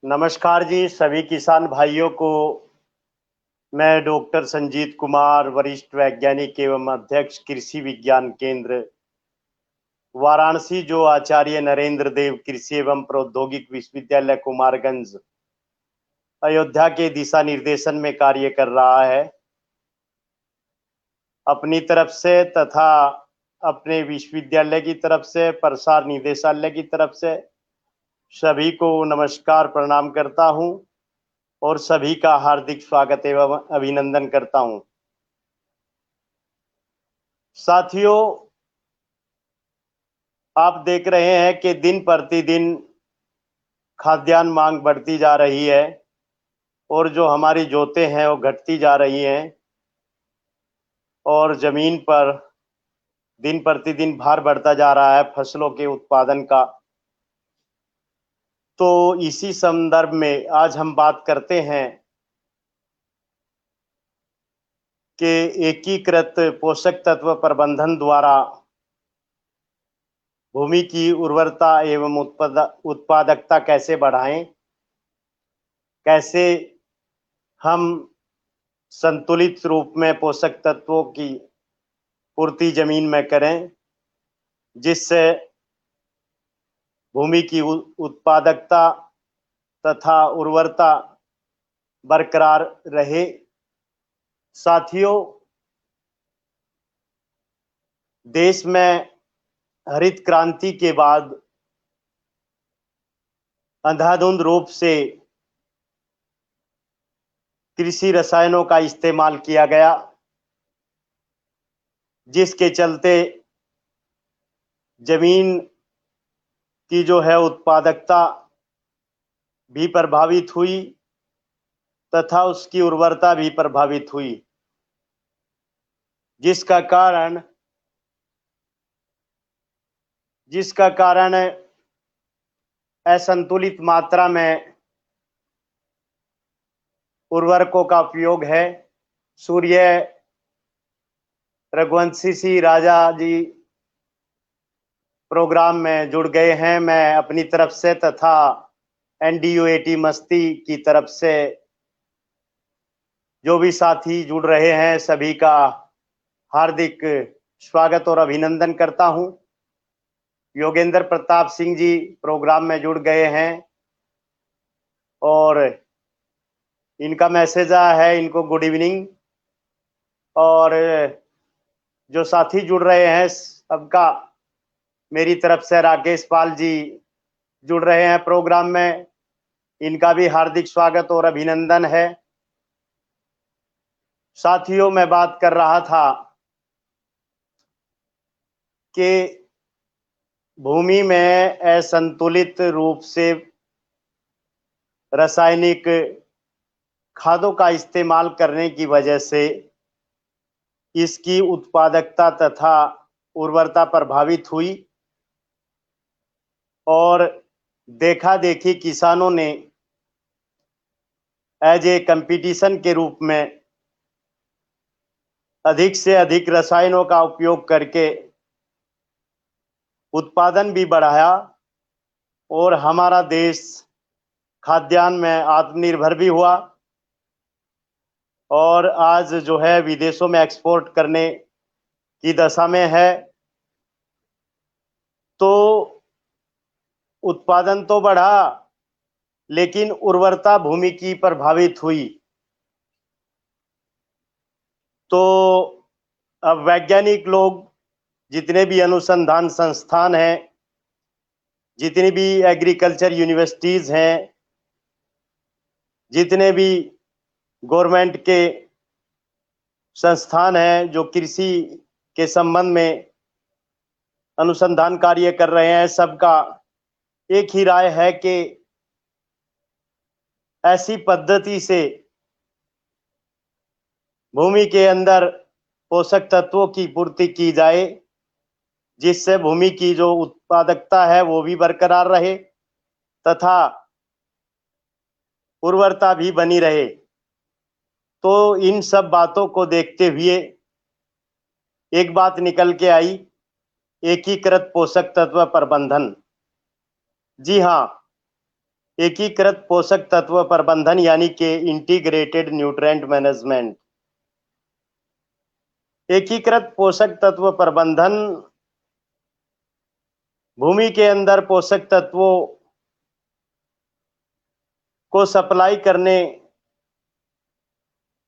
नमस्कार जी सभी किसान भाइयों को। मैं डॉक्टर संजीत कुमार, वरिष्ठ वैज्ञानिक एवं अध्यक्ष कृषि विज्ञान केंद्र वाराणसी, जो आचार्य नरेंद्र देव कृषि एवं प्रौद्योगिक विश्वविद्यालय कुमारगंज अयोध्या के दिशा निर्देशन में कार्य कर रहा है, अपनी तरफ से तथा अपने विश्वविद्यालय की तरफ से, प्रसार निदेशालय की तरफ से सभी को नमस्कार प्रणाम करता हूं और सभी का हार्दिक स्वागत एवं अभिनंदन करता हूं। साथियों, आप देख रहे हैं कि दिन प्रतिदिन खाद्यान्न मांग बढ़ती जा रही है और जो हमारी जोतें हैं वो घटती जा रही हैं और जमीन पर दिन प्रतिदिन भार बढ़ता जा रहा है फसलों के उत्पादन का। तो इसी संदर्भ में आज हम बात करते हैं कि एकीकृत पोषक तत्व प्रबंधन द्वारा भूमि की उर्वरता एवं उत्पादकता कैसे बढ़ाएं, कैसे हम संतुलित रूप में पोषक तत्वों की पूर्ति जमीन में करें, जिससे भूमि की उत्पादकता तथा उर्वरता बरकरार रहे। साथियों, देश में हरित क्रांति के बाद अंधाधुंध रूप से कृषि रसायनों का इस्तेमाल किया गया, जिसके चलते जमीन की जो है उत्पादकता भी प्रभावित हुई तथा उसकी उर्वरता भी प्रभावित हुई, जिसका कारण असंतुलित मात्रा में उर्वरकों का उपयोग है। सूर्य रघुवंशी सिंह राजा जी प्रोग्राम में जुड़ गए हैं। मैं अपनी तरफ से तथा NDUAT मस्ती की तरफ से जो भी साथी जुड़ रहे हैं सभी का हार्दिक स्वागत और अभिनंदन करता हूं। योगेंद्र प्रताप सिंह जी प्रोग्राम में जुड़ गए हैं और इनका मैसेज आया है, इनको गुड इवनिंग। और जो साथी जुड़ रहे हैं सबका मेरी तरफ से, राकेश पाल जी जुड़ रहे हैं प्रोग्राम में, इनका भी हार्दिक स्वागत और अभिनंदन है। साथियों, मैं बात कर रहा था कि भूमि में असंतुलित रूप से रासायनिक खादों का इस्तेमाल करने की वजह से इसकी उत्पादकता तथा उर्वरता प्रभावित हुई और देखा देखी किसानों ने एज ए कंपटीशन के रूप में अधिक से अधिक रसायनों का उपयोग करके उत्पादन भी बढ़ाया और हमारा देश खाद्यान्न में आत्मनिर्भर भी हुआ और आज जो है विदेशों में एक्सपोर्ट करने की दशा में है। तो उत्पादन तो बढ़ा लेकिन उर्वरता भूमि की प्रभावित हुई। तो अब वैज्ञानिक लोग, जितने भी अनुसंधान संस्थान हैं, जितनी भी एग्रीकल्चर यूनिवर्सिटीज हैं, जितने भी गवर्नमेंट के संस्थान हैं जो कृषि के संबंध में अनुसंधान कार्य कर रहे हैं, सबका एक ही राय है कि ऐसी पद्धति से भूमि के अंदर पोषक तत्वों की पूर्ति की जाए, जिससे भूमि की जो उत्पादकता है वो भी बरकरार रहे तथा उर्वरता भी बनी रहे। तो इन सब बातों को देखते हुए एक बात निकल के आई, एकीकृत पोषक तत्व प्रबंधन। जी हाँ, एकीकृत पोषक तत्व प्रबंधन यानी कि इंटीग्रेटेड न्यूट्रिएंट मैनेजमेंट। एकीकृत पोषक तत्व प्रबंधन भूमि के अंदर पोषक तत्वों को सप्लाई करने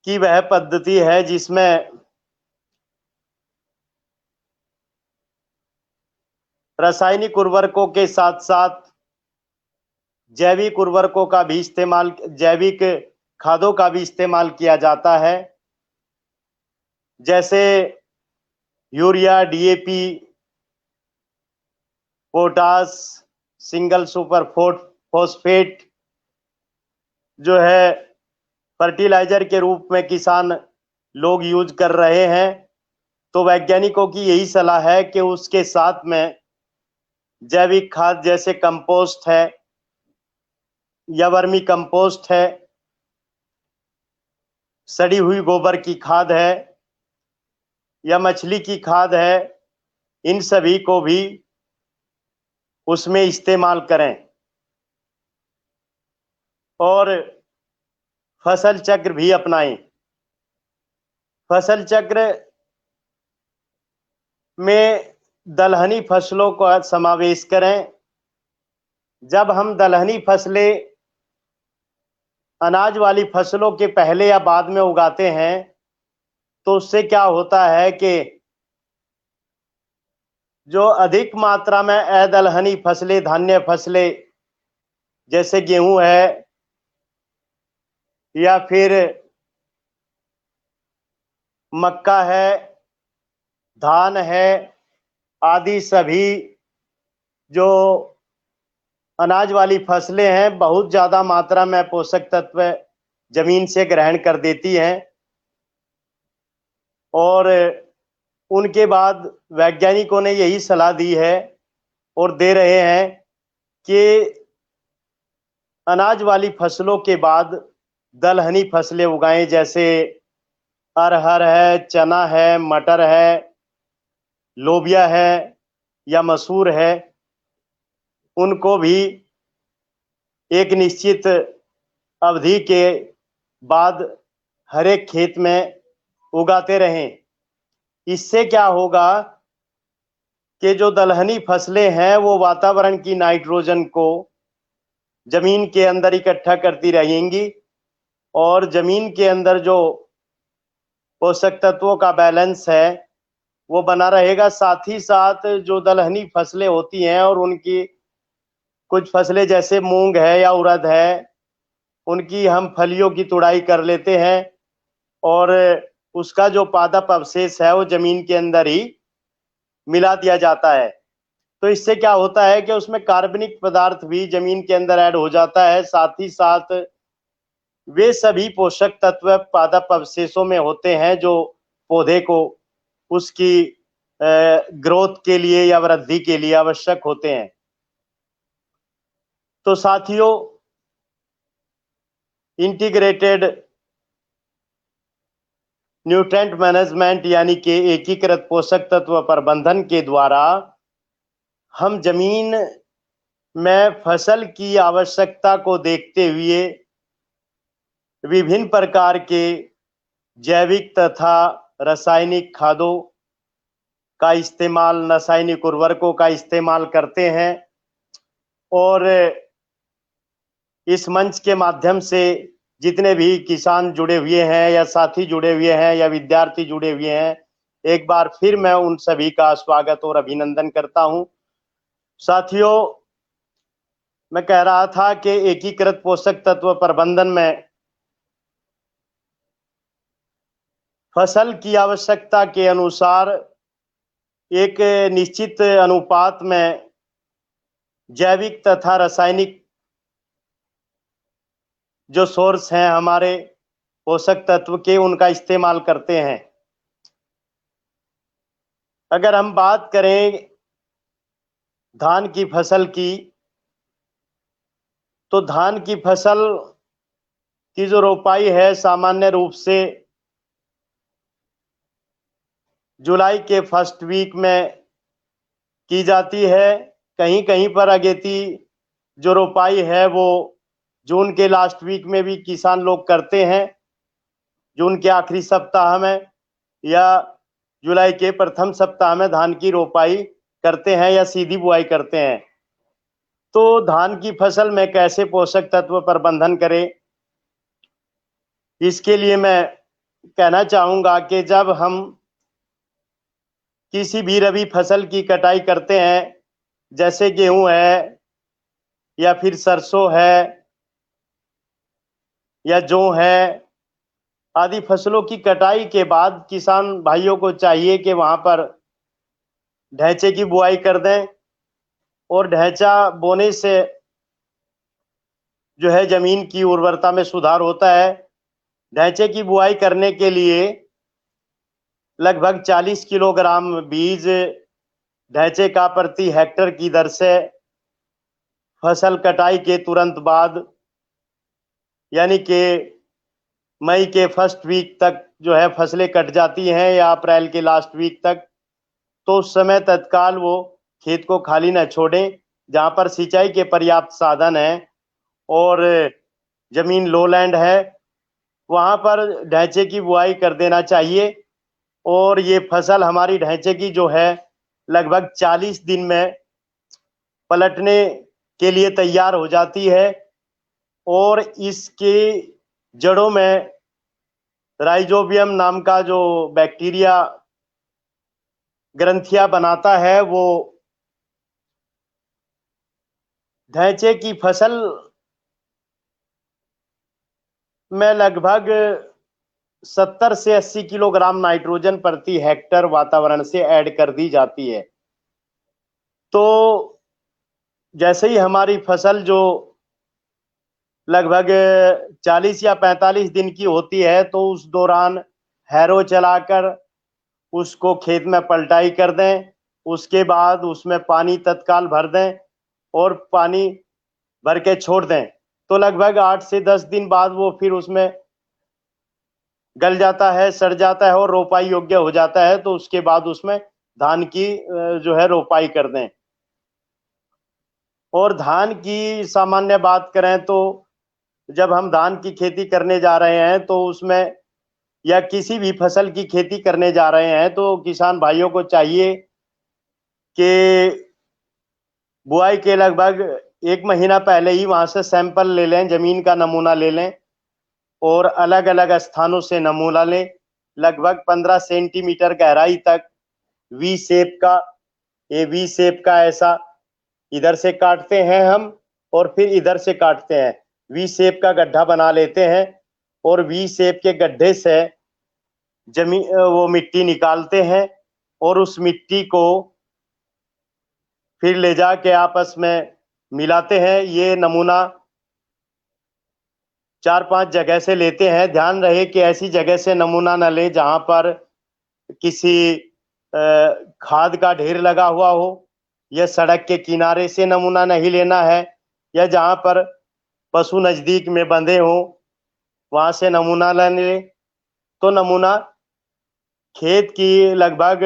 की वह पद्धति है जिसमें रासायनिक उर्वरकों के साथ साथ जैविक उर्वरकों का भी इस्तेमाल, जैविक खादों का भी इस्तेमाल किया जाता है, जैसे urea, DAP, potash, single super phosphate जो है फर्टिलाइजर के रूप में किसान लोग यूज कर रहे हैं। तो वैज्ञानिकों की यही सलाह है कि उसके साथ में जैविक खाद जैसे कंपोस्ट है या वर्मी कंपोस्ट है, सड़ी हुई गोबर की खाद है या मछली की खाद है, इन सभी को भी उसमें इस्तेमाल करें। और फसल चक्र भी अपनाएं। फसल चक्र में दलहनी फसलों का समावेश करें। जब हम दलहनी फसलें अनाज वाली फसलों के पहले या बाद में उगाते हैं तो उससे क्या होता है कि जो अधिक मात्रा में अदलहनी फसलें, धान्य फसलें जैसे गेहूं है या फिर मक्का है, धान है आदि सभी जो अनाज वाली फसलें हैं बहुत ज़्यादा मात्रा में पोषक तत्व जमीन से ग्रहण कर देती हैं। और उनके बाद वैज्ञानिकों ने यही सलाह दी है और दे रहे हैं कि अनाज वाली फसलों के बाद दलहनी फसलें उगाएं, जैसे अरहर है, चना है, मटर है, लोबिया है या मसूर है। उनको भी एक निश्चित अवधि के बाद हर एक खेत में उगाते रहें। इससे क्या होगा कि जो दलहनी फसलें हैं वो वातावरण की नाइट्रोजन को जमीन के अंदर इकट्ठा करती रहेंगी और जमीन के अंदर जो पोषक तत्वों का बैलेंस है वो बना रहेगा। साथ ही साथ जो दलहनी फसलें होती हैं और उनकी कुछ फसलें जैसे मूंग है या उड़द है, उनकी हम फलियों की तुड़ाई कर लेते हैं और उसका जो पादप अवशेष है वो जमीन के अंदर ही मिला दिया जाता है। तो इससे क्या होता है कि उसमें कार्बनिक पदार्थ भी जमीन के अंदर ऐड हो जाता है। साथ ही साथ वे सभी पोषक तत्व पादप अवशेषों में होते हैं जो पौधे को उसकी ग्रोथ के लिए या वृद्धि के लिए आवश्यक होते हैं। तो साथियों, इंटीग्रेटेड न्यूट्रिएंट मैनेजमेंट यानी कि एकीकृत पोषक तत्व प्रबंधन के द्वारा हम जमीन में फसल की आवश्यकता को देखते हुए विभिन्न प्रकार के जैविक तथा रासायनिक खादों का इस्तेमाल, रासायनिक उर्वरकों का इस्तेमाल करते हैं। और इस मंच के माध्यम से जितने भी किसान जुड़े हुए हैं या साथी जुड़े हुए हैं या विद्यार्थी जुड़े हुए हैं, एक बार फिर मैं उन सभी का स्वागत और अभिनंदन करता हूं। साथियों, मैं कह रहा था कि एकीकृत पोषक तत्व प्रबंधन में फसल की आवश्यकता के अनुसार एक निश्चित अनुपात में जैविक तथा रासायनिक जो सोर्स हैं हमारे पोषक तत्व के, उनका इस्तेमाल करते हैं। अगर हम बात करें धान की फसल की, तो धान की फसल की जो रोपाई है सामान्य रूप से जुलाई के फर्स्ट वीक में की जाती है। कहीं कहीं पर अगेती जो रोपाई है वो जून के लास्ट वीक में भी किसान लोग करते हैं, जून के आखिरी सप्ताह में या जुलाई के प्रथम सप्ताह में धान की रोपाई करते हैं या सीधी बुआई करते हैं। तो धान की फसल में कैसे पोषक तत्व प्रबंधन करें, इसके लिए मैं कहना चाहूंगा कि जब हम किसी भी रबी फसल की कटाई करते हैं, जैसे गेहूं है या फिर सरसों है या जौ है आदि फसलों की कटाई के बाद किसान भाइयों को चाहिए कि वहां पर ढैंचे की बुआई कर दें। और ढैंचा बोने से जो है जमीन की उर्वरता में सुधार होता है। ढैंचे की बुआई करने के लिए लगभग 40 किलोग्राम बीज ढैंचे का प्रति हेक्टर की दर से फसल कटाई के तुरंत बाद यानी कि मई के फर्स्ट वीक तक जो है फसलें कट जाती हैं या अप्रैल के लास्ट वीक तक, तो उस समय तत्काल वो खेत को खाली न छोड़ें। जहां पर सिंचाई के पर्याप्त साधन है और जमीन लोलैंड है, वहां पर ढैंचे की बुआई कर देना चाहिए। और ये फसल हमारी ढैंचे की जो है लगभग 40 दिन में पलटने के लिए तैयार हो जाती है। और इसके जड़ों में राइजोबियम नाम का जो बैक्टीरिया ग्रंथियां बनाता है, वो ढैंचे की फसल में लगभग 70 से 80 किलोग्राम नाइट्रोजन प्रति हेक्टर वातावरण से ऐड कर दी जाती है। तो जैसे ही हमारी फसल जो लगभग 40 या 45 दिन की होती है, तो उस दौरान हैरो चलाकर उसको खेत में पलटाई कर दें। उसके बाद उसमें पानी तत्काल भर दें और पानी भर के छोड़ दें। तो लगभग 8 से 10 दिन बाद वो फिर उसमें गल जाता है, सड़ जाता है और रोपाई योग्य हो जाता है। तो उसके बाद उसमें धान की जो है रोपाई कर दें। और धान की सामान्य बात करें तो जब हम धान की खेती करने जा रहे हैं, तो उसमें या किसी भी फसल की खेती करने जा रहे हैं, तो किसान भाइयों को चाहिए कि बुआई के लगभग 1 महीना पहले ही वहां से सैंपल ले लें, जमीन का नमूना ले लें और अलग अलग स्थानों से नमूना लें। लगभग 15 सेंटीमीटर गहराई तक वी शेप का, ये वी शेप का ऐसा इधर से काटते हैं हम और फिर इधर से काटते हैं, वी शेप का गड्ढा बना लेते हैं और वी शेप के गड्ढे से जमीन वो मिट्टी निकालते हैं और उस मिट्टी को फिर ले जाके आपस में मिलाते हैं। ये नमूना 4-5 जगह से लेते हैं। ध्यान रहे कि ऐसी जगह से नमूना न ले जहां पर किसी खाद का ढेर लगा हुआ हो, या सड़क के किनारे से नमूना नहीं लेना है, या जहां पर पशु नजदीक में बंधे हो वहां से नमूना लेने। तो नमूना खेत की लगभग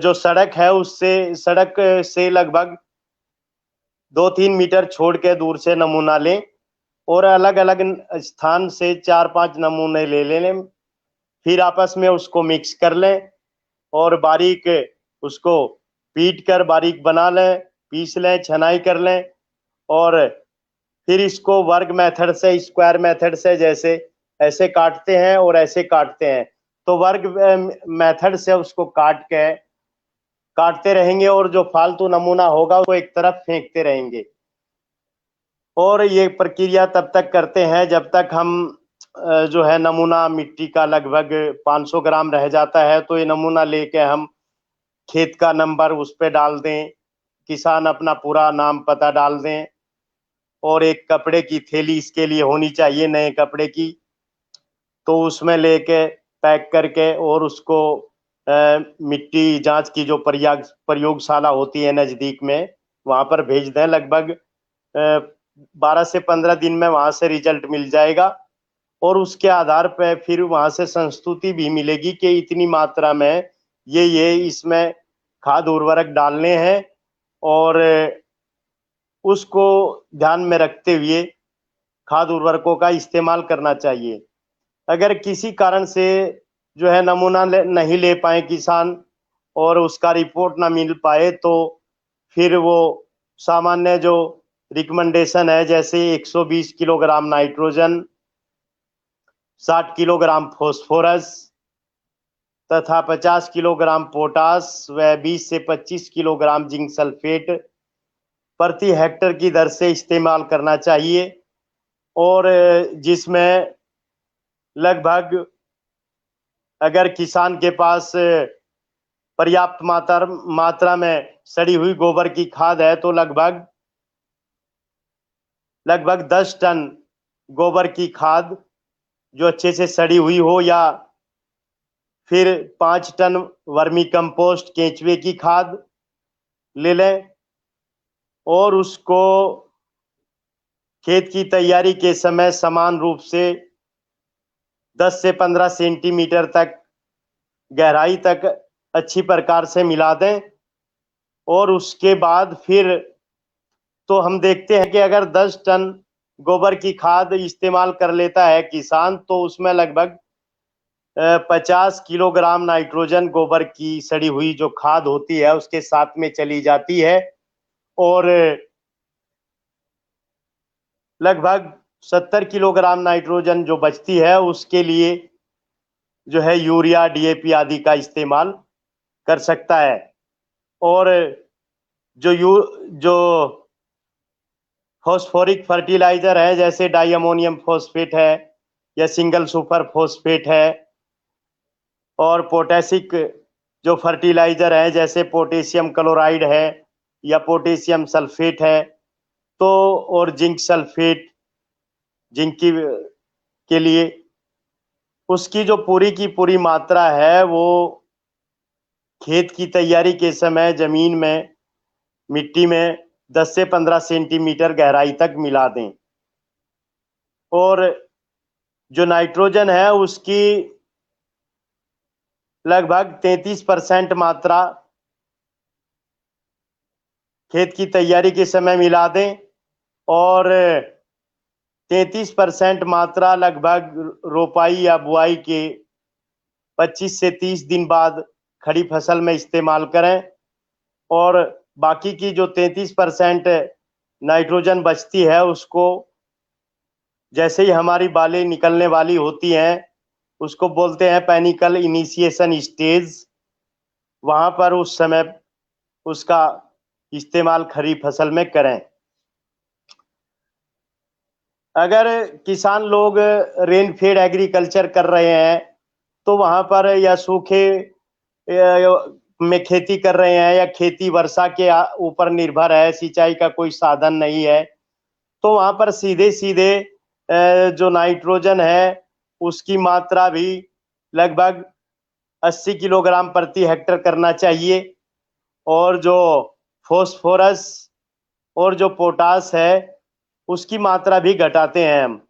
जो सड़क है उससे, सड़क से लगभग 2-3 मीटर छोड़ के दूर से नमूना लें और अलग अलग स्थान से 4-5 नमूने ले लें। फिर आपस में उसको मिक्स कर लें और बारीक उसको पीट कर बारीक बना लें, पीस लें, छनाई कर लें। और फिर इसको वर्ग मेथड से, स्क्वायर मेथड से जैसे ऐसे काटते हैं और ऐसे काटते हैं, तो वर्ग मेथड से उसको काटते रहेंगे और जो फालतू नमूना होगा वो एक तरफ फेंकते रहेंगे। और ये प्रक्रिया तब तक करते हैं जब तक हम जो है नमूना मिट्टी का लगभग 500 ग्राम रह जाता है, तो ये नमूना लेके हम खेत का नंबर उस पे डाल दें, किसान अपना पूरा नाम पता डाल दें और एक कपड़े की थैली इसके लिए होनी चाहिए, नए कपड़े की। तो उसमें लेके पैक करके और उसको मिट्टी जांच की जो प्रयोगशाला होती है नजदीक में, वहां पर भेज दें। लगभग 12 से 15 दिन में वहां से रिजल्ट मिल जाएगा और उसके आधार पर फिर वहां से संस्तुति भी मिलेगी कि इतनी मात्रा में ये इसमें खाद उर्वरक डालने हैं। और उसको ध्यान में रखते हुए खाद उर्वरकों का इस्तेमाल करना चाहिए। अगर किसी कारण से जो है नमूना नहीं ले पाए किसान और उसका रिपोर्ट ना मिल पाए, तो फिर वो सामान्य जो रिकमेंडेशन है, जैसे 120 किलोग्राम नाइट्रोजन, 60 किलोग्राम फॉस्फोरस तथा 50 किलोग्राम पोटास व 20 से 25 किलोग्राम जिंक सल्फेट प्रति हेक्टर की दर से इस्तेमाल करना चाहिए, और जिसमें लगभग अगर किसान के पास पर्याप्त मात्रा में सड़ी हुई गोबर की खाद है, तो लगभग 10 टन गोबर की खाद जो अच्छे से सड़ी हुई हो, या फिर 5 टन वर्मी कंपोस्ट केंचुए की खाद ले लें, और उसको खेत की तैयारी के समय समान रूप से 10 से 15 सेंटीमीटर तक गहराई तक अच्छी प्रकार से मिला दें। और उसके बाद फिर तो हम देखते हैं कि अगर 10 टन गोबर की खाद इस्तेमाल कर लेता है किसान, तो उसमें लगभग 50 किलोग्राम नाइट्रोजन गोबर की सड़ी हुई जो खाद होती है उसके साथ में चली जाती है, और लगभग 70 किलोग्राम नाइट्रोजन जो बचती है उसके लिए जो है यूरिया, डीएपी आदि का इस्तेमाल कर सकता है। और जो फॉस्फोरिक फर्टिलाइजर है, जैसे डाई अमोनियम फॉस्फेट है या सिंगल सुपर फॉस्फेट है, और पोटेशिक जो फर्टिलाइजर है जैसे पोटेशियम क्लोराइड है या पोटेशियम सल्फेट है, तो और जिंक सल्फेट जिंक के लिए उसकी जो पूरी की पूरी मात्रा है वो खेत की तैयारी के समय जमीन में मिट्टी में 10 से 15 सेंटीमीटर गहराई तक मिला दें। और जो नाइट्रोजन है उसकी लगभग 33% मात्रा खेत की तैयारी के समय मिला दें, और 33% मात्रा लगभग रोपाई या बुआई के 25 से 30 दिन बाद खड़ी फसल में इस्तेमाल करें। और बाकी की जो 33% नाइट्रोजन बचती है उसको जैसे ही हमारी बालें निकलने वाली होती हैं, उसको बोलते हैं पैनिकल इनिशिएशन स्टेज, वहां पर उस समय उसका इस्तेमाल खरीफ फसल में करें। अगर किसान लोग रेनफेड एग्रीकल्चर कर रहे हैं, तो वहां पर या सूखे में खेती कर रहे हैं, या खेती वर्षा के ऊपर निर्भर है, सिंचाई का कोई साधन नहीं है, तो वहां पर सीधे सीधे जो नाइट्रोजन है उसकी मात्रा भी लगभग 80 किलोग्राम प्रति हेक्टर करना चाहिए। और जो फॉस्फोरस और जो पोटास है उसकी मात्रा भी घटाते हैं हम।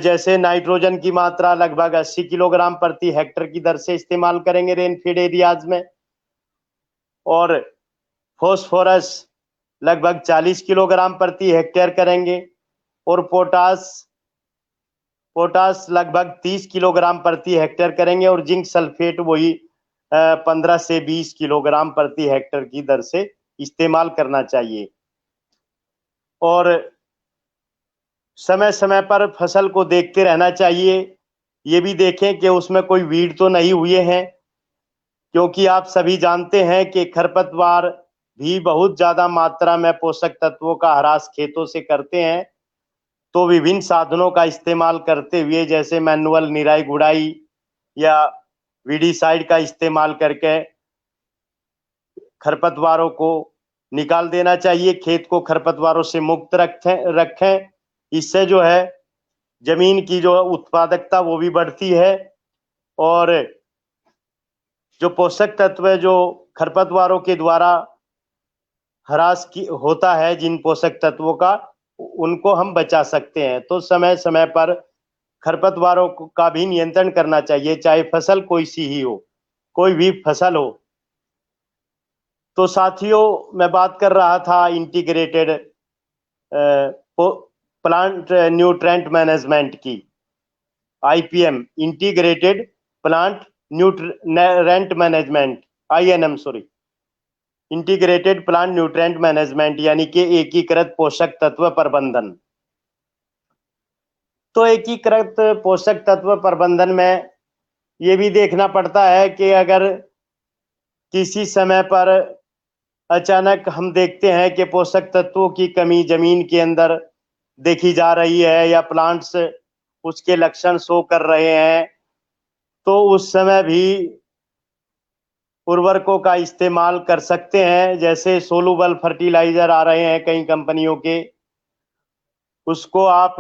जैसे नाइट्रोजन की मात्रा लगभग 80 किलोग्राम प्रति हेक्टर की दर से इस्तेमाल करेंगे रेनफेड एरियाज में, और फॉस्फोरस लगभग 40 किलोग्राम प्रति हेक्टेयर करेंगे, और पोटास लगभग 30 किलोग्राम प्रति हेक्टेयर करेंगे, और जिंक सल्फेट वही 15 से 20 किलोग्राम प्रति हेक्टेयर की दर से इस्तेमाल करना चाहिए। और समय समय पर फसल को देखते रहना चाहिए, ये भी देखें कि उसमें कोई वीड तो नहीं हुए हैं, क्योंकि आप सभी जानते हैं कि खरपतवार भी बहुत ज्यादा मात्रा में पोषक तत्वों का ह्रास खेतों से करते हैं। तो विभिन्न साधनों का इस्तेमाल करते हुए, जैसे मैनुअल निराई गुड़ाई या वीडीसाइड का इस्तेमाल करके खरपतवारों को निकाल देना चाहिए। खेत को खरपतवारों से मुक्त रखें। इससे जो है जमीन की जो उत्पादकता वो भी बढ़ती है, और जो पोषक तत्व जो खरपतवारों के द्वारा ह्रास होता है जिन पोषक तत्वों का, उनको हम बचा सकते हैं। तो समय समय पर खरपतवारों का भी नियंत्रण करना चाहिए, चाहे फसल कोई सी ही हो, कोई भी फसल हो। तो साथियों, मैं बात कर रहा था इंटीग्रेटेड प्लांट न्यूट्रेंट मैनेजमेंट की, IPM, integrated plant nutrient management, INM sorry, integrated plant nutrient management, यानी कि एकीकृत पोषक तत्व प्रबंधन। तो एकीकृत पोषक तत्व प्रबंधन में ये भी देखना पड़ता है कि अगर किसी समय पर अचानक हम देखते हैं कि पोषक तत्वों की कमी जमीन के अंदर देखी जा रही है या प्लांट्स उसके लक्षण शो कर रहे हैं, तो उस समय भी उर्वरकों का इस्तेमाल कर सकते हैं। जैसे सोलूबल फर्टिलाइजर आ रहे हैं कई कंपनियों के, उसको आप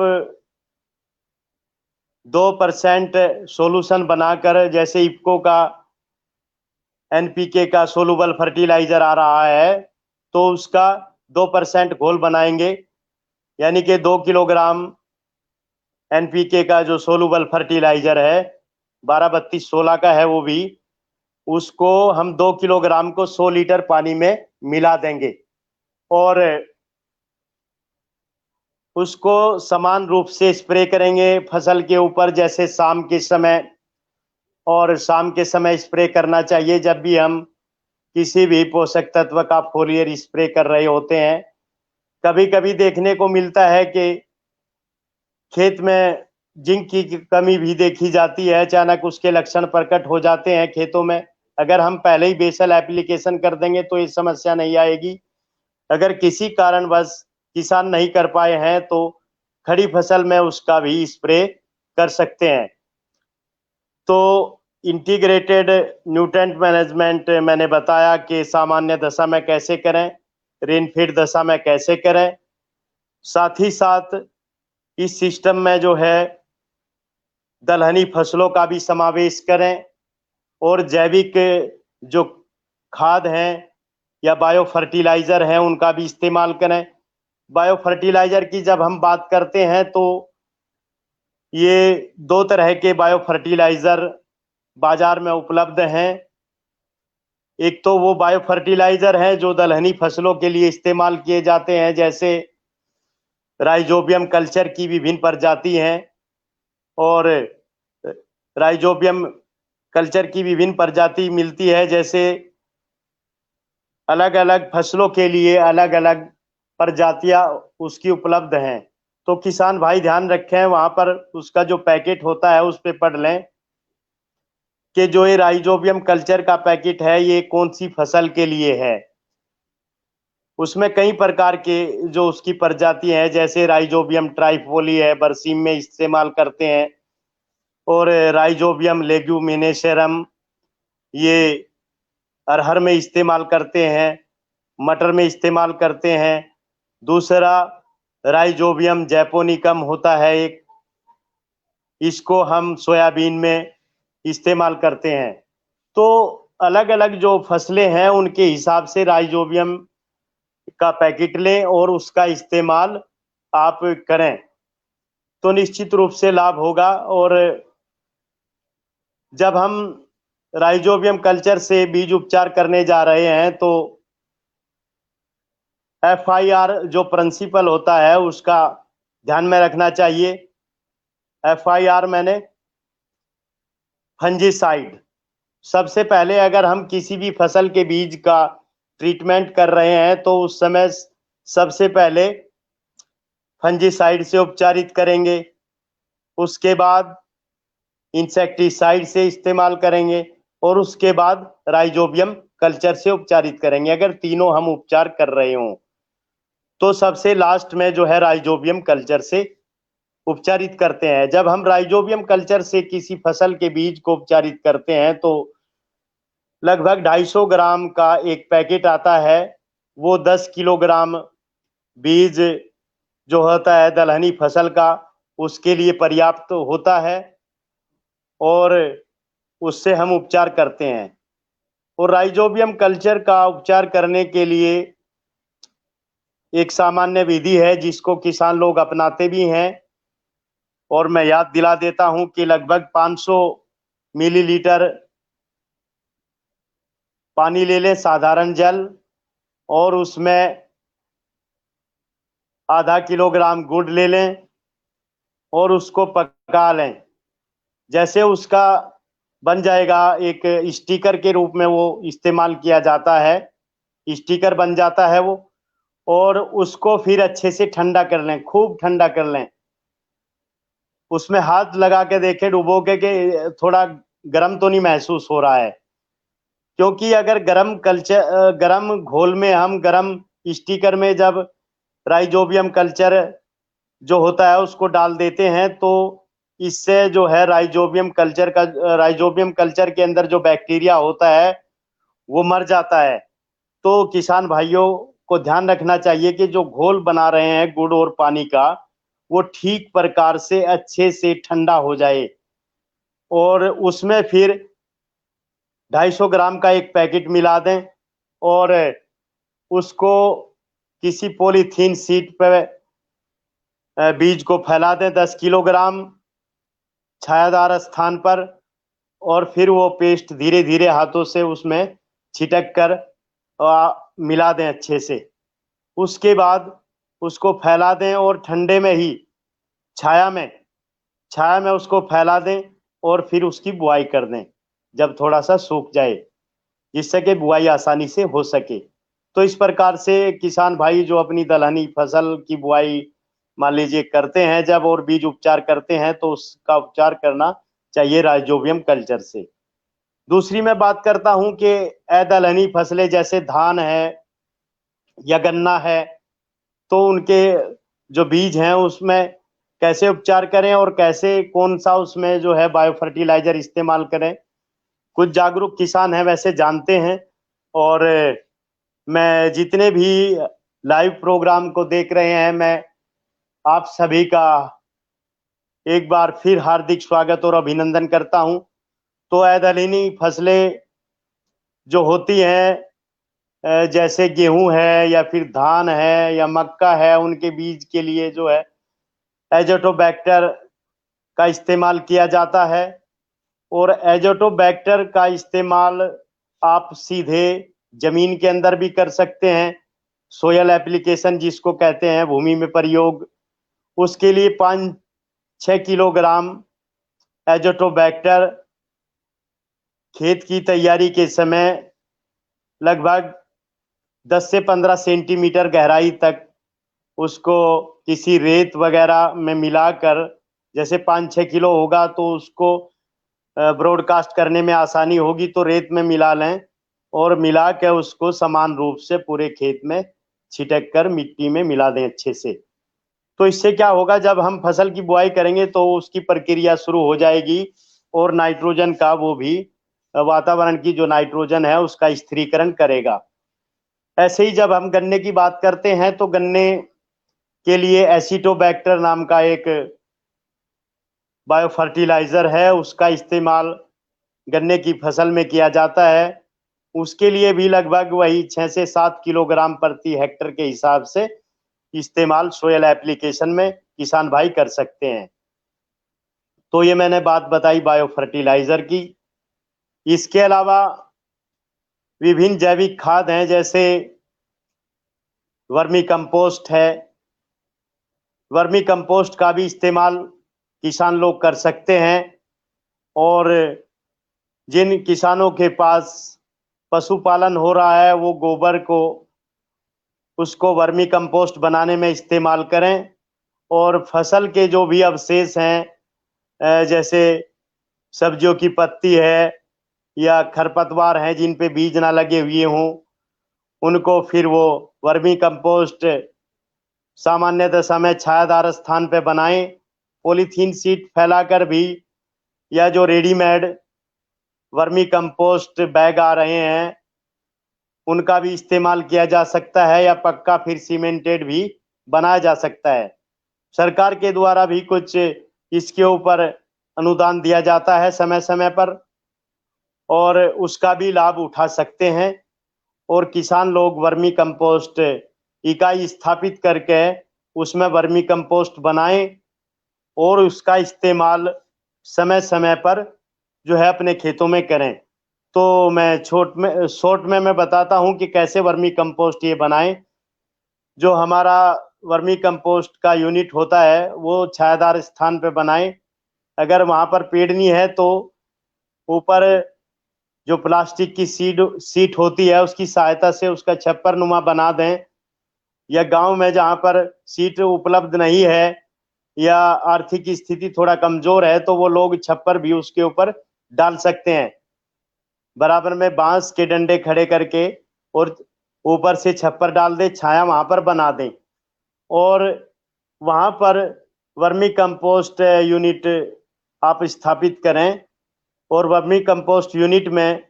2% सोल्यूशन बनाकर, जैसे इफ्को का NPK का सोलूबल फर्टिलाइजर आ रहा है, तो उसका 2% घोल बनाएंगे, यानी कि 2 किलोग्राम NPK का जो सोलूबल फर्टिलाइजर है 12-32-16 का है, वो भी उसको हम 2 किलोग्राम को 100 लीटर पानी में मिला देंगे और उसको समान रूप से स्प्रे करेंगे फसल के ऊपर। जैसे शाम के समय, और शाम के समय स्प्रे करना चाहिए जब भी हम किसी भी पोषक तत्व का फोलियर स्प्रे कर रहे होते हैं। कभी कभी देखने को मिलता है कि खेत में जिंक की कमी भी देखी जाती है, अचानक उसके लक्षण प्रकट हो जाते हैं खेतों में। अगर हम पहले ही बेसल एप्लीकेशन कर देंगे तो ये समस्या नहीं आएगी। अगर किसी कारणवश किसान नहीं कर पाए हैं तो खड़ी फसल में उसका भी स्प्रे कर सकते हैं। तो इंटीग्रेटेड न्यूट्रेंट मैनेजमेंट मैंने बताया कि सामान्य दशा में कैसे करें, रेनफीड दशा में कैसे करें। साथ ही साथ इस सिस्टम में जो है दलहनी फसलों का भी समावेश करें और जैविक जो खाद हैं या बायो फर्टिलाइजर हैं उनका भी इस्तेमाल करें। बायो फर्टिलाइजर की जब हम बात करते हैं तो ये 2 तरह के बायो फर्टिलाइजर बाजार में उपलब्ध हैं। एक तो वो बायो फर्टिलाइजर है जो दलहनी फसलों के लिए इस्तेमाल किए जाते हैं, जैसे राइजोबियम कल्चर की विभिन्न प्रजाति हैं और राइजोबियम कल्चर की विभिन्न प्रजाति मिलती है। जैसे अलग अलग फसलों के लिए अलग अलग प्रजातियां उसकी उपलब्ध हैं। तो किसान भाई ध्यान रखें, वहां पर उसका जो पैकेट होता है उस पे पढ़ लें कि जो ये राइजोबियम कल्चर का पैकेट है ये कौन सी फसल के लिए है। उसमें कई प्रकार के जो उसकी प्रजाति है, जैसे राइजोबियम ट्राइफोली है, बरसीम में इस्तेमाल करते हैं, और राइजोबियम लेग्यूमिनेसेरम ये अरहर में इस्तेमाल करते हैं, मटर में इस्तेमाल करते हैं। दूसरा राइजोबियम जैपोनिकम होता है एक, इसको हम सोयाबीन में इस्तेमाल करते हैं। तो अलग अलग जो फसलें हैं उनके हिसाब से राइजोबियम का पैकेट लें और उसका इस्तेमाल आप करें तो निश्चित रूप से लाभ होगा। और जब हम राइजोबियम कल्चर से बीज उपचार करने जा रहे हैं तो FIR जो प्रिंसिपल होता है उसका ध्यान में रखना चाहिए। FIR मैंने फंजीसाइड। सबसे पहले अगर हम किसी भी फसल के बीज का ट्रीटमेंट कर रहे हैं तो उस समय सबसे पहले फंजीसाइड से उपचारित करेंगे, उसके बाद इंसेक्टिसाइड से इस्तेमाल करेंगे और उसके बाद राइजोबियम कल्चर से उपचारित करेंगे। अगर तीनों हम उपचार कर रहे हों तो सबसे लास्ट में जो है राइजोबियम कल्चर से उपचारित करते हैं। जब हम राइजोबियम कल्चर से किसी फसल के बीज को उपचारित करते हैं तो लगभग 250 ग्राम का एक पैकेट आता है, वो 10 किलोग्राम बीज जो होता है दलहनी फसल का उसके लिए पर्याप्त होता है और उससे हम उपचार करते हैं। और राइजोबियम कल्चर का उपचार करने के लिए एक सामान्य विधि है जिसको किसान लोग अपनाते भी हैं, और मैं याद दिला देता हूं कि लगभग 500 मिलीलीटर पानी ले लें, साधारण जल, और उसमें आधा किलोग्राम गुड़ ले लें और उसको पका लें। जैसे उसका बन जाएगा, एक स्टिकर के रूप में वो इस्तेमाल किया जाता है, स्टिकर बन जाता है वो। और उसको फिर अच्छे से ठंडा कर लें, खूब ठंडा कर लें। उसमें हाथ लगा के देखें डुबो के कि थोड़ा गर्म तो नहीं महसूस हो रहा है। क्योंकि अगर गरम घोल में हम गरम स्टिकर में जब राइजोबियम कल्चर जो होता है उसको डाल देते हैं तो इससे जो है राइजोबियम कल्चर के अंदर जो बैक्टीरिया होता है वो मर जाता है। तो किसान भाइयों को ध्यान रखना चाहिए कि जो घोल बना रहे हैं गुड़ और पानी का, वो ठीक प्रकार से अच्छे से ठंडा हो जाए। और उसमें फिर 250 ग्राम का एक पैकेट मिला दें और उसको किसी पॉलीथीन शीट पे बीज को फैला दें 10 किलोग्राम छायादार स्थान पर। और फिर वो पेस्ट धीरे धीरे हाथों से उसमें छिटक कर मिला दें अच्छे से। उसके बाद उसको फैला दें और ठंडे में ही छाया में उसको फैला दें और फिर उसकी बुआई कर दें जब थोड़ा सा सूख जाए, जिससे कि बुआई आसानी से हो सके। तो इस प्रकार से किसान भाई जो अपनी दलहनी फसल की बुआई मान लीजिए करते हैं जब, और बीज उपचार करते हैं, तो उसका उपचार करना चाहिए राइजोबियम कल्चर से। दूसरी मैं बात करता हूं कि दलहनी फसलें जैसे धान है या गन्ना है, तो उनके जो बीज हैं उसमें कैसे उपचार करें और कैसे कौन सा उसमें जो है बायो फर्टिलाइजर इस्तेमाल करें। कुछ जागरूक किसान हैं वैसे जानते हैं। और मैं जितने भी लाइव प्रोग्राम को देख रहे हैं, मैं आप सभी का एक बार फिर हार्दिक स्वागत और अभिनंदन करता हूं। तो दलहनी फसलें जो होती हैं जैसे गेहूं है या फिर धान है या मक्का है, उनके बीज के लिए जो है एजोटोबैक्टर का इस्तेमाल किया जाता है। और एजोटोबैक्टर का इस्तेमाल आप सीधे जमीन के अंदर भी कर सकते हैं, सोयल एप्लीकेशन जिसको कहते हैं, भूमि में प्रयोग। उसके लिए 5-6 किलोग्राम एजोटोबैक्टर खेत की तैयारी के समय लगभग 10 से 15 सेंटीमीटर गहराई तक उसको किसी रेत वगैरह में मिलाकर, जैसे 5-6 किलो होगा तो उसको ब्रॉडकास्ट करने में आसानी होगी, तो रेत में मिला लें और मिला के उसको समान रूप से पूरे खेत में छिटक कर मिट्टी में मिला दें अच्छे से। तो इससे क्या होगा, जब हम फसल की बुआई करेंगे तो उसकी प्रक्रिया शुरू हो जाएगी और नाइट्रोजन का वो भी वातावरण की जो नाइट्रोजन है उसका स्थिरीकरण करेगा। ऐसे ही जब हम गन्ने की बात करते हैं तो गन्ने के लिए एसिटोबैक्टर नाम का एक बायो फर्टिलाइजर है, उसका इस्तेमाल गन्ने की फसल में किया जाता है। उसके लिए भी लगभग वही 6 से 7 किलोग्राम प्रति हेक्टर के हिसाब से इस्तेमाल सोयल एप्लीकेशन में किसान भाई कर सकते हैं। तो ये मैंने बात बताई बायो फर्टिलाइजर की। इसके अलावा विभिन्न जैविक खाद हैं, जैसे वर्मी कंपोस्ट है। वर्मी कंपोस्ट का भी इस्तेमाल किसान लोग कर सकते हैं। और जिन किसानों के पास पशुपालन हो रहा है वो गोबर को उसको वर्मी कंपोस्ट बनाने में इस्तेमाल करें। और फसल के जो भी अवशेष हैं जैसे सब्जियों की पत्ती है या खरपतवार हैं जिन पे बीज ना लगे हुए हों, उनको फिर वो वर्मी कंपोस्ट सामान्य दशा में छायादार स्थान पे बनाएं, पॉलीथीन शीट फैलाकर भी, या जो रेडीमेड वर्मी कंपोस्ट बैग आ रहे हैं उनका भी इस्तेमाल किया जा सकता है, या पक्का फिर सीमेंटेड भी बनाया जा सकता है। सरकार के द्वारा भी कुछ इसके ऊपर अनुदान दिया जाता है समय समय पर, और उसका भी लाभ उठा सकते हैं। और किसान लोग वर्मी कंपोस्ट इकाई स्थापित करके उसमें वर्मी कंपोस्ट बनाएं और उसका इस्तेमाल समय समय पर जो है अपने खेतों में करें। तो मैं शॉर्ट में मैं बताता हूं कि कैसे वर्मी कंपोस्ट ये बनाएं। जो हमारा वर्मी कंपोस्ट का यूनिट होता है वो छायादार स्थान पे बनाएं। अगर वहां पर पेड़ नहीं है तो ऊपर जो प्लास्टिक की सीट होती है उसकी सहायता से उसका छप्पर नुमा बना दें। या गांव में जहां पर सीट उपलब्ध नहीं है या आर्थिक स्थिति थोड़ा कमजोर है तो वो लोग छप्पर भी उसके ऊपर डाल सकते हैं। बराबर में बांस के डंडे खड़े करके और ऊपर से छप्पर डाल दे, छाया वहां पर बना दें और वहां पर वर्मी कंपोस्ट यूनिट आप स्थापित करें। और वर्मी कंपोस्ट यूनिट में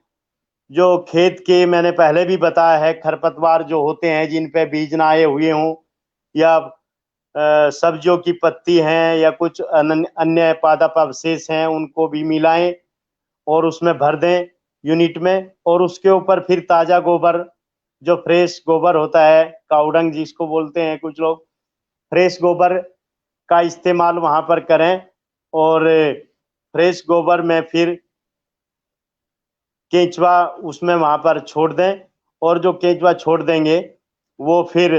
जो खेत के मैंने पहले भी बताया है खरपतवार जो होते हैं जिन पे बीज ना आए हुए हों या सब्जियों की पत्ती हैं या कुछ अन्य पादप अवशेष हैं उनको भी मिलाएं और उसमें भर दें यूनिट में। और उसके ऊपर फिर ताजा गोबर जो फ्रेश गोबर होता है, काउडंग जिसको बोलते हैं कुछ लोग, फ्रेश गोबर का इस्तेमाल वहां पर करें। और फ्रेश गोबर में फिर केंचुआ उसमें वहां पर छोड़ दें और जो केंचुआ छोड़ देंगे वो फिर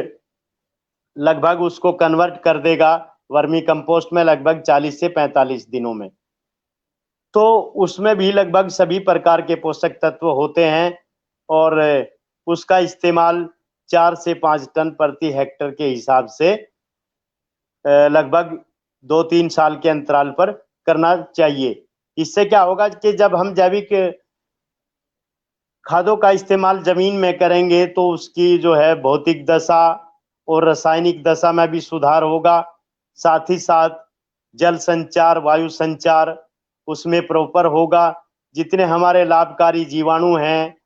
लगभग उसको कन्वर्ट कर देगा वर्मी कंपोस्ट में लगभग 40 से 45 दिनों में। तो उसमें भी लगभग सभी प्रकार के पोषक तत्व होते हैं और उसका इस्तेमाल 4 से 5 टन प्रति हेक्टर के हिसाब से लगभग 2-3 साल के अंतराल पर करना चाहिए। इससे क्या होगा कि जब हम जैविक खादों का इस्तेमाल जमीन में करेंगे तो उसकी जो है भौतिक दशा और रासायनिक दशा में भी सुधार होगा। साथ ही साथ जल संचार, वायु संचार उसमें प्रॉपर होगा। जितने हमारे लाभकारी जीवाणु हैं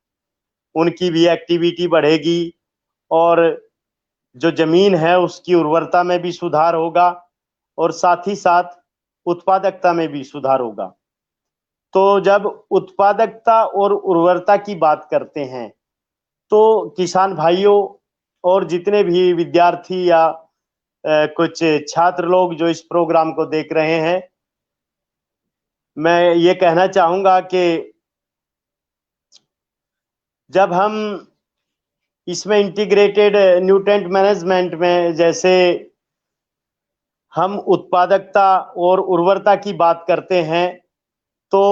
उनकी भी एक्टिविटी बढ़ेगी और जो जमीन है उसकी उर्वरता में भी सुधार होगा और साथ ही साथ उत्पादकता में भी सुधार होगा। तो जब उत्पादकता और उर्वरता की बात करते हैं तो किसान भाइयों और जितने भी विद्यार्थी या कुछ छात्र लोग जो इस प्रोग्राम को देख रहे हैं, मैं ये कहना चाहूंगा कि जब हम इसमें इंटीग्रेटेड न्यूट्रिएंट मैनेजमेंट में जैसे हम उत्पादकता और उर्वरता की बात करते हैं तो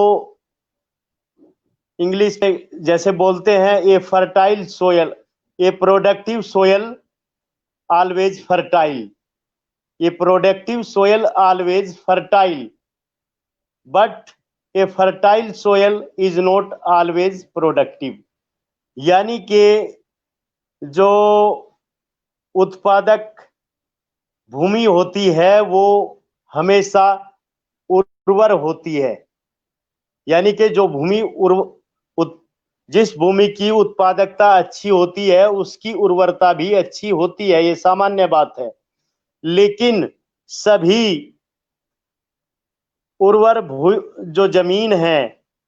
इंग्लिश में जैसे बोलते हैं a fertile soil, a productive soil always fertile, a productive soil always fertile but a fertile soil is not always productive. यानी कि जो उत्पादक भूमि होती है वो हमेशा उर्वर होती है। यानी कि जो भूमि जिस भूमि की उत्पादकता अच्छी होती है उसकी उर्वरता भी अच्छी होती है, ये सामान्य बात है। लेकिन सभी उर्वर जो जमीन है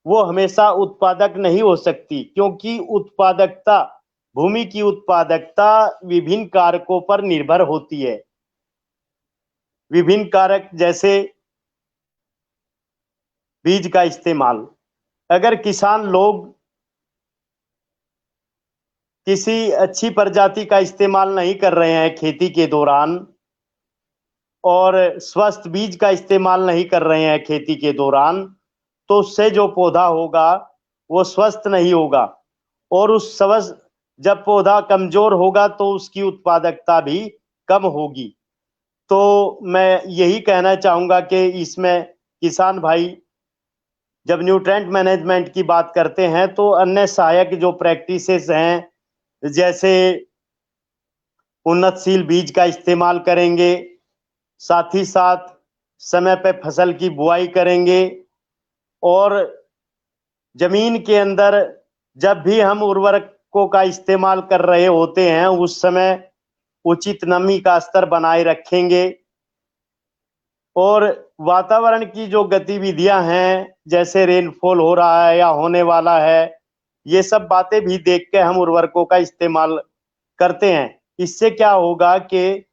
वो हमेशा उत्पादक नहीं हो सकती क्योंकि उत्पादकता, भूमि की उत्पादकता विभिन्न कारकों पर निर्भर होती है। विभिन्न कारक जैसे बीज का इस्तेमाल, अगर किसान लोग किसी अच्छी प्रजाति का इस्तेमाल नहीं कर रहे हैं खेती के दौरान और स्वस्थ बीज का इस्तेमाल नहीं कर रहे हैं खेती के दौरान तो उससे जो पौधा होगा वो स्वस्थ नहीं होगा और उस स्वस्थ जब पौधा कमजोर होगा तो उसकी उत्पादकता भी कम होगी। तो मैं यही कहना चाहूंगा कि इसमें किसान भाई जब न्यूट्रिएंट मैनेजमेंट की बात करते हैं तो अन्य सहायक जो प्रैक्टिसेस हैं जैसे उन्नतशील बीज का इस्तेमाल करेंगे, साथ ही साथ समय पे फसल की बुआई करेंगे और जमीन के अंदर जब भी हम उर्वरकों का इस्तेमाल कर रहे होते हैं उस समय उचित नमी का स्तर बनाए रखेंगे और वातावरण की जो गतिविधियां हैं जैसे रेनफॉल हो रहा है या होने वाला है ये सब बातें भी देख के हम उर्वरकों का इस्तेमाल करते हैं। इससे क्या होगा कि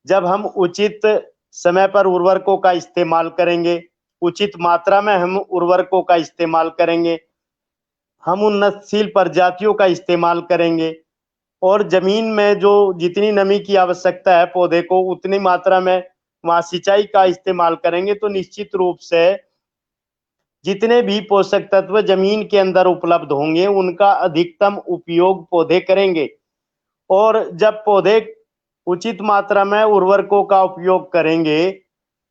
जब हम उचित समय पर उर्वरकों का इस्तेमाल करेंगे, उचित मात्रा में हम उर्वरकों का इस्तेमाल करेंगे, हम उन्नतशील प्रजातियों का इस्तेमाल करेंगे और जमीन में जो जितनी नमी की आवश्यकता है पौधे को उतनी मात्रा में वहां सिंचाई का इस्तेमाल करेंगे तो निश्चित रूप से जितने भी पोषक तत्व जमीन के अंदर उपलब्ध होंगे उनका अधिकतम उपयोग पौधे करेंगे। और जब पौधे उचित मात्रा में उर्वरकों का उपयोग करेंगे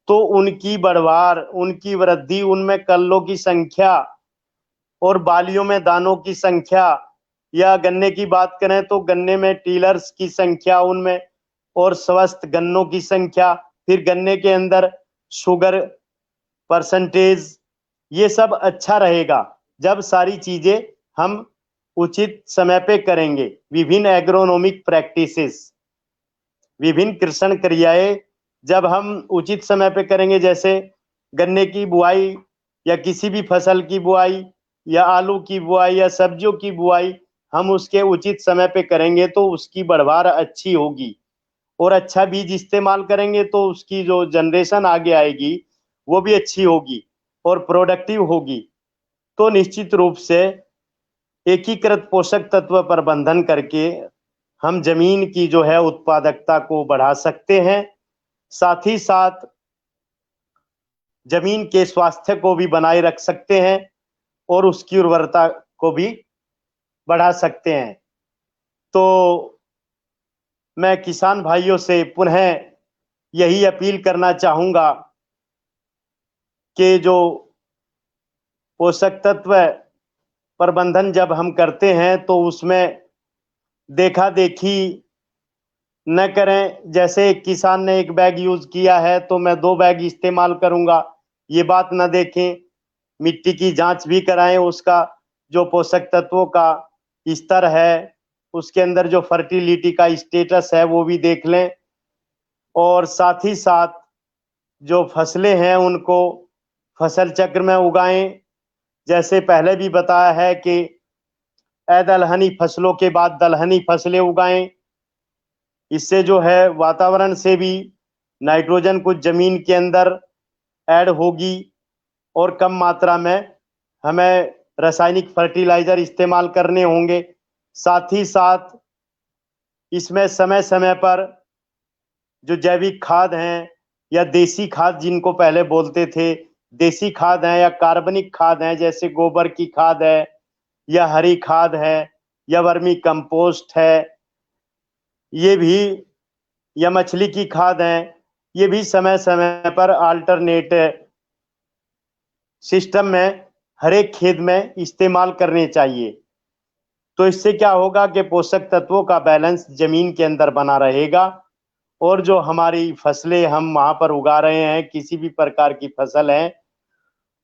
तो उनकी बढ़वार, उनकी वृद्धि, उनमें कल्लों की संख्या और बालियों में दानों की संख्या, या गन्ने की बात करें तो गन्ने में टीलर्स की संख्या उनमें, और स्वस्थ गन्नों की संख्या, फिर गन्ने के अंदर शुगर परसेंटेज, ये सब अच्छा रहेगा जब सारी चीजें हम उचित समय पे करेंगे। विभिन्न एग्रोनॉमिक प्रैक्टिसेस, विभिन्न कृषि क्रियाएं जब हम उचित समय पे करेंगे, जैसे गन्ने की बुआई या किसी भी फसल की बुआई या आलू की बुआई या सब्जियों की बुआई हम उसके उचित समय पे करेंगे तो उसकी बढ़वार अच्छी होगी, और अच्छा बीज इस्तेमाल करेंगे तो उसकी जो जनरेशन आगे आएगी वो भी अच्छी होगी और प्रोडक्टिव होगी। तो निश्चित रूप से एकीकृत पोषक तत्व प्रबंधन करके हम जमीन की जो है उत्पादकता को बढ़ा सकते हैं, साथ ही साथ जमीन के स्वास्थ्य को भी बनाए रख सकते हैं और उसकी उर्वरता को भी बढ़ा सकते हैं। तो मैं किसान भाइयों से पुनः यही अपील करना चाहूंगा कि जो पोषक तत्व प्रबंधन जब हम करते हैं तो उसमें देखा देखी न करें। जैसे एक किसान ने एक बैग यूज किया है तो मैं 2 बैग इस्तेमाल करूंगा, ये बात न देखें। मिट्टी की जांच भी कराएं, उसका जो पोषक तत्वों का स्तर है, उसके अंदर जो फर्टिलिटी का स्टेटस है वो भी देख लें। और साथ ही साथ जो फसलें हैं उनको फसल चक्र में उगाएं। जैसे पहले भी बताया है कि दलहनी फसलों के बाद दलहनी फसलें उगाएं। इससे जो है वातावरण से भी नाइट्रोजन कुछ जमीन के अंदर ऐड होगी और कम मात्रा में हमें रासायनिक फर्टिलाइजर इस्तेमाल करने होंगे। साथ ही साथ इसमें समय समय पर जो जैविक खाद हैं या देसी खाद जिनको पहले बोलते थे, देसी खाद हैं या कार्बनिक खाद हैं, जैसे गोबर की खाद है या हरी खाद है या वर्मी कंपोस्ट है, ये भी, या मछली की खाद है, ये भी समय समय पर अल्टरनेट सिस्टम में हर एक खेत में इस्तेमाल करने चाहिए। तो इससे क्या होगा कि पोषक तत्वों का बैलेंस जमीन के अंदर बना रहेगा और जो हमारी फसलें हम वहां पर उगा रहे हैं, किसी भी प्रकार की फसल है,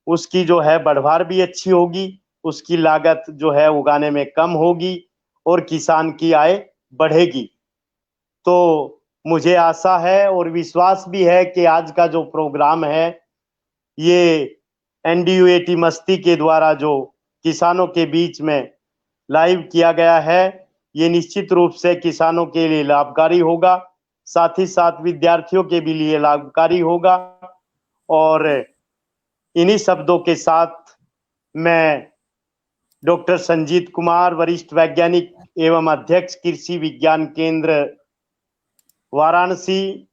उसकी जो है बढ़वार भी अच्छी होगी, उसकी लागत जो है उगाने में कम होगी और किसान की आय बढ़ेगी। तो मुझे आशा है और विश्वास भी है कि आज का जो प्रोग्राम है ये एनडीयूएटी मस्ती के द्वारा जो किसानों के बीच में लाइव किया गया है, ये निश्चित रूप से किसानों के लिए लाभकारी होगा, साथ ही साथ विद्यार्थियों के भी लिए लाभकारी होगा। और इन्हीं शब्दों के साथ मैं डॉक्टर संजीत कुमार, वरिष्ठ वैज्ञानिक एवं अध्यक्ष कृषि विज्ञान केंद्र वाराणसी,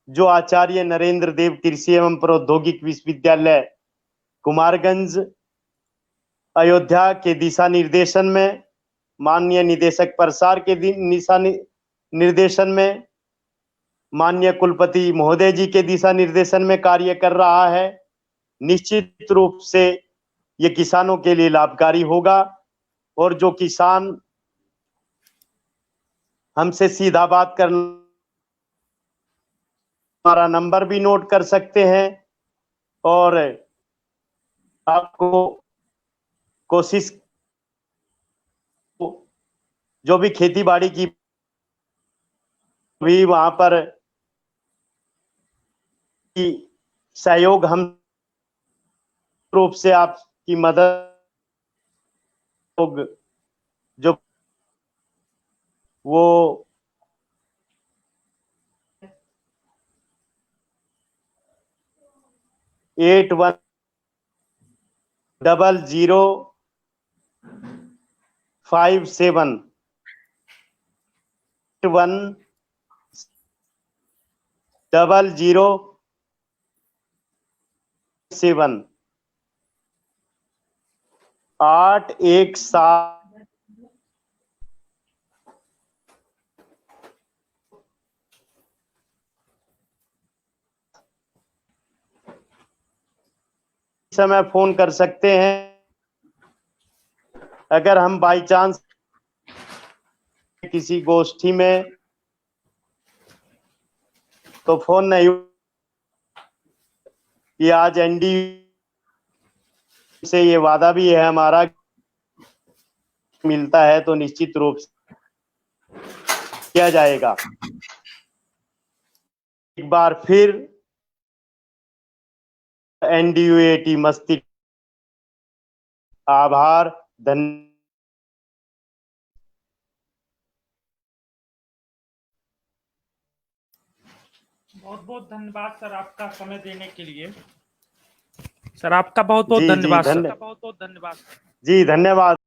जो आचार्य नरेंद्र देव कृषि एवं प्रौद्योगिक विश्वविद्यालय कुमारगंज अयोध्या के दिशा निर्देशन में, माननीय निदेशक प्रसार के दिशा निर्देशन में, माननीय कुलपति महोदय जी के दिशा निर्देशन में कार्य कर रहा है। निश्चित रूप से ये किसानों के लिए लाभकारी होगा और जो किसान हमसे सीधा बात कर, हमारा नंबर भी नोट कर सकते हैं और आपको कोशिश, जो भी खेती बाड़ी की भी वहां पर सहयोग हम रूप से आपकी मदद जो वो 810057 10007 817 समय फोन कर सकते हैं। अगर हम बाई चांस किसी गोष्ठी में तो फोन नहीं कि आज एनडी से ये वादा भी है हमारा, मिलता है तो निश्चित रूप से किया जाएगा। एक बार फिर एनडीयूएटी मस्ती आभार, धन्यवाद। बहुत बहुत धन्यवाद सर आपका समय देने के लिए। सर आपका बहुत बहुत धन्यवाद। जी धन्यवाद।